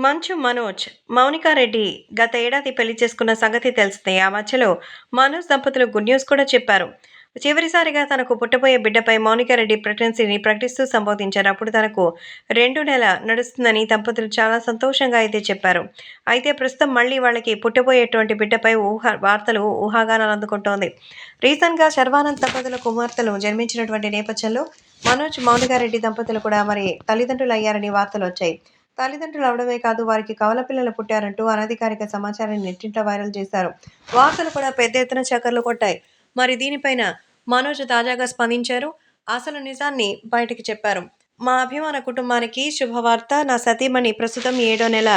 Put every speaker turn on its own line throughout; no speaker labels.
మంచు మనోజ్, మౌనికా రెడ్డి గత ఏడాది పెళ్లి చేసుకున్న సంగతి తెలిసిందే. ఆ మధ్యలో మనోజ్ దంపతులు గుడ్ న్యూస్ కూడా చెప్పారు. చివరిసారిగా తనకు పుట్టబోయే బిడ్డపై మౌనికా రెడ్డి ప్రెగ్నెన్సీని ప్రకటిస్తూ సంబోధించారు. అప్పుడు తనకు 2 నెల నడుస్తుందని దంపతులు చాలా సంతోషంగా అయితే చెప్పారు. అయితే ప్రస్తుతం మళ్ళీ వాళ్ళకి పుట్టబోయేటువంటి బిడ్డపై వార్తలు ఊహాగానాలు అందుకుంటోంది. రీసెంట్‌గా శర్వానంద్ దంపతుల కుమార్తెలు జన్మించినటువంటి నేపథ్యంలో మనోజ్, మౌనికా రెడ్డి దంపతులు కూడా మరి తల్లిదండ్రులయ్యారని వార్తలొచ్చాయి. తల్లిదండ్రులు అవడమే కాదు వారికి కవల పిల్లలు పుట్టారంటూ అనధికారిక సమాచారాన్ని నెట్టింట వైరల్ చేశారు. వార్తలు కూడా పెద్ద ఎత్తున చక్కర్లు కొట్టాయి. మరి దీనిపైన మనోజ్ తాజాగా స్పందించారు. అసలు నిజాన్ని బయటకి చెప్పారు. మా అభిమాన కుటుంబానికి శుభవార్త. నా సతీమణి ప్రస్తుతం 7వ నెల.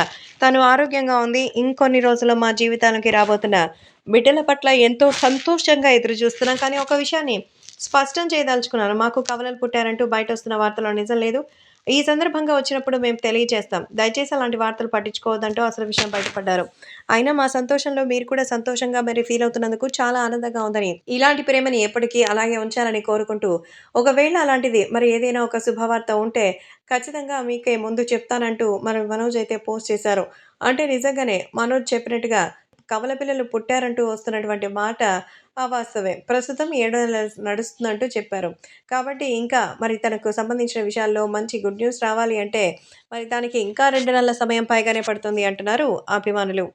తను ఆరోగ్యంగా ఉంది. ఇంకొన్ని రోజుల్లో మా జీవితానికి రాబోతున్న బిడ్డల పట్ల ఎంతో సంతోషంగా ఎదురు చూస్తున్నాం. కానీ ఒక విషయాన్ని స్పష్టం చేయదలుచుకున్నాను. మాకు కవలలు పుట్టారంటూ బయటొస్తున్న వార్తల్లో నిజం లేదు. ఈ సందర్భంగా వచ్చినప్పుడు మేము తెలియజేస్తాం. దయచేసి అలాంటి వార్తలు పట్టించుకోవద్దంటూ అసలు విషయం బయటపడ్డారు. అయినా మా సంతోషంలో మీరు కూడా సంతోషంగా మరి ఫీల్ అవుతున్నందుకు చాలా ఆనందంగా ఉందని, ఇలాంటి ప్రేమని ఎప్పటికీ అలాగే ఉంచాలని కోరుకుంటూ, ఒకవేళ అలాంటిది మరి ఏదైనా ఒక శుభవార్త ఉంటే ఖచ్చితంగా మీకే ముందు చెప్తానంటూ మరి మనోజ్ అయితే పోస్ట్ చేశారు. అంటే నిజంగానే మనోజ్ చెప్పినట్టుగా కవల పిల్లలు పుట్టారంటూ వస్తున్నటువంటి మాట వాస్తవమే. ప్రస్తుతం 7 నెలలు నడుస్తుందంటూ చెప్పారు. కాబట్టి ఇంకా మరి తనకు సంబంధించిన విషయాల్లో మంచి గుడ్ న్యూస్ రావాలి అంటే మరి దానికి ఇంకా 2 నెలల సమయం పైగానే పడుతుంది అంటున్నారు అభిమానులు.